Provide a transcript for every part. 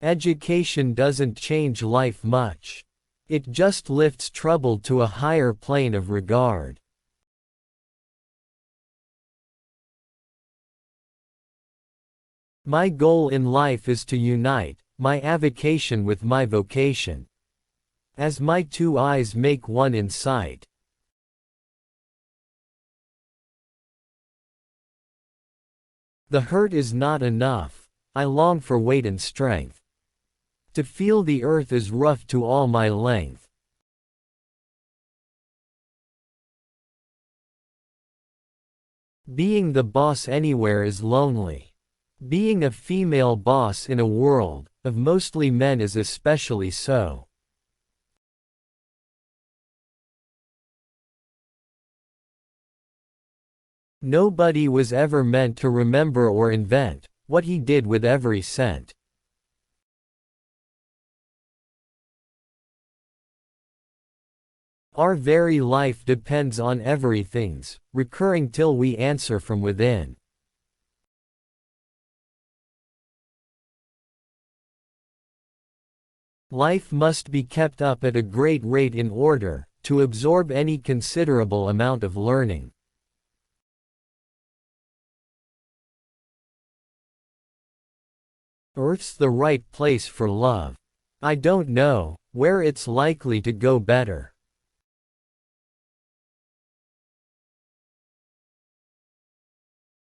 Education doesn't change life much. It just lifts trouble to a higher plane of regard. My goal in life is to unite my avocation with my vocation, as my two eyes make one in sight. The hurt is not enough, I long for weight and strength, to feel the earth is rough to all my length. Being the boss anywhere is lonely. Being a female boss in a world of mostly men is especially so. Nobody was ever meant to remember or invent what he did with every cent. Our very life depends on everything's recurring till we answer from within. Life must be kept up at a great rate in order to absorb any considerable amount of learning. Earth's the right place for love. I don't know where it's likely to go better.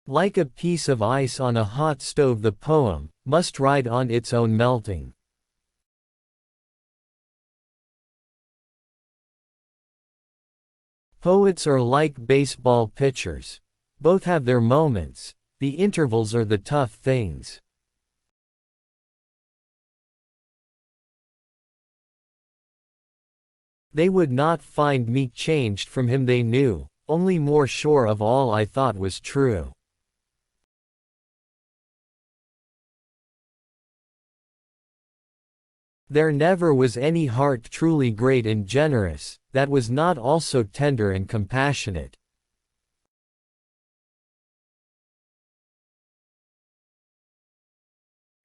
Like a piece of ice on a hot stove, the poem must ride on its own melting. Poets are like baseball pitchers. Both have their moments. The intervals are the tough things. They would not find me changed from him they knew, only more sure of all I thought was true. There never was any heart truly great and generous that was not also tender and compassionate.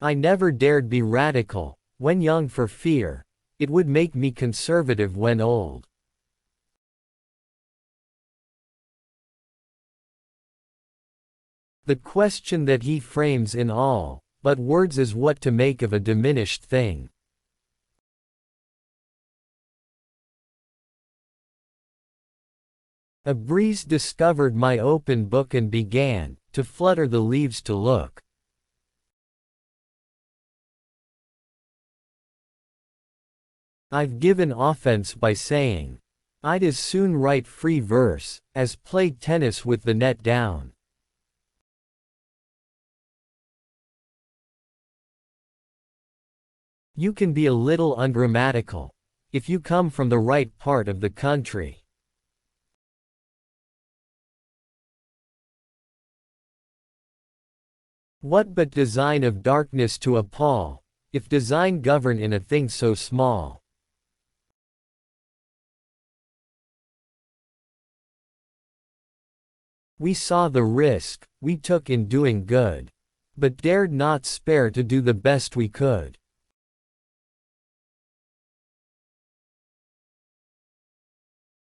I never dared be radical when young for fear it would make me conservative when old. The question that he frames in all but words is what to make of a diminished thing. A breeze discovered my open book and began to flutter the leaves to look. I've given offense by saying I'd as soon write free verse as play tennis with the net down. You can be a little ungrammatical if you come from the right part of the country. What but design of darkness to appall, if design govern in a thing so small? We saw the risk we took in doing good, but dared not spare to do the best we could.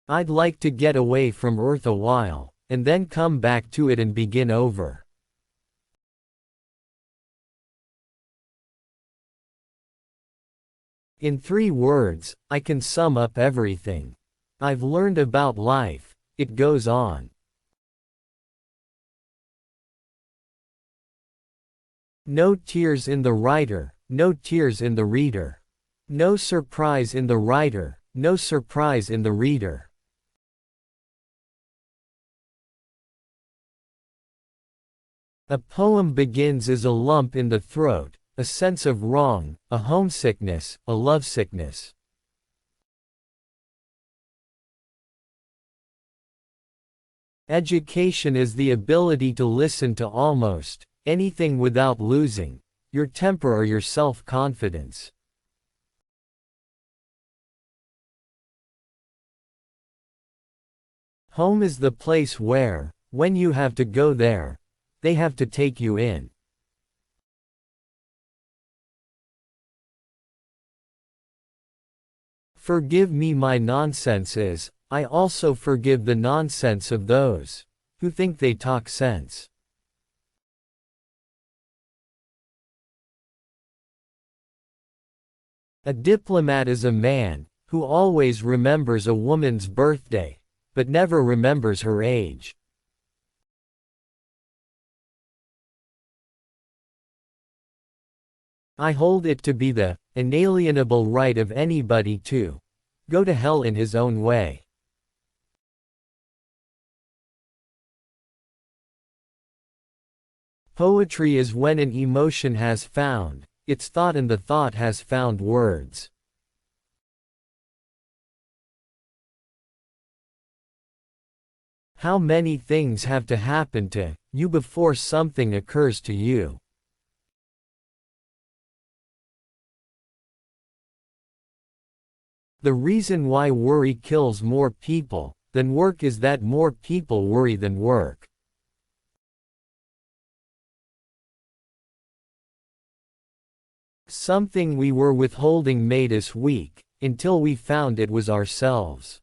I'd like to get away from Earth a while, and then come back to it and begin over. In 3 words, I can sum up everything I've learned about life. It goes on. No tears in the writer, no tears in the reader. No surprise in the writer, no surprise in the reader. A poem begins as a lump in the throat, a sense of wrong, a homesickness, a lovesickness. Education is the ability to listen to almost anything without losing your temper or your self-confidence. Home is the place where, when you have to go there, they have to take you in. Forgive me my nonsenses, I also forgive the nonsense of those who think they talk sense. A diplomat is a man who always remembers a woman's birthday, but never remembers her age. I hold it to be the inalienable right of anybody to go to hell in his own way. Poetry is when an emotion has found its thought and the thought has found words. How many things have to happen to you before something occurs to you? The reason why worry kills more people than work is that more people worry than work. Something we were withholding made us weak, until we found it was ourselves.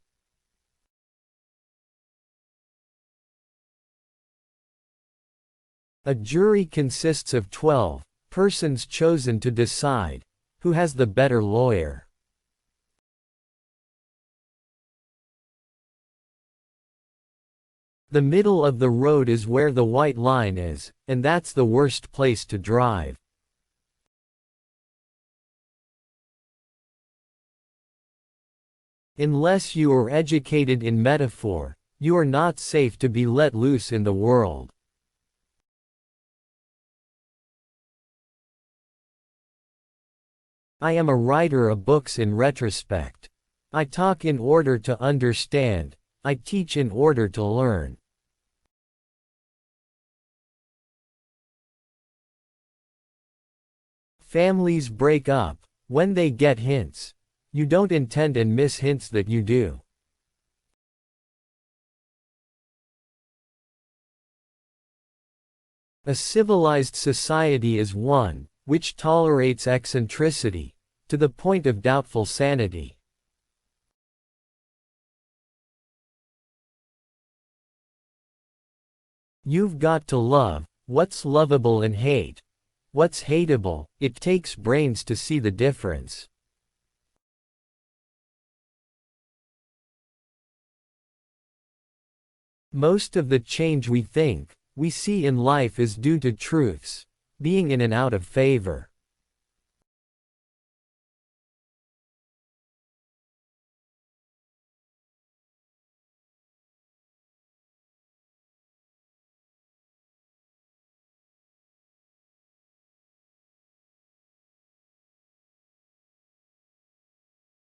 A jury consists of 12 persons chosen to decide who has the better lawyer. The middle of the road is where the white line is, and that's the worst place to drive. Unless you are educated in metaphor, you are not safe to be let loose in the world. I am a writer of books in retrospect. I talk in order to understand, I teach in order to learn. Families break up when they get hints. You don't intend and miss hints that you do. A civilized society is one which tolerates eccentricity to the point of doubtful sanity. You've got to love what's lovable and hate what's hateable. It takes brains to see the difference. Most of the change we think we see in life is due to truths being in and out of favor.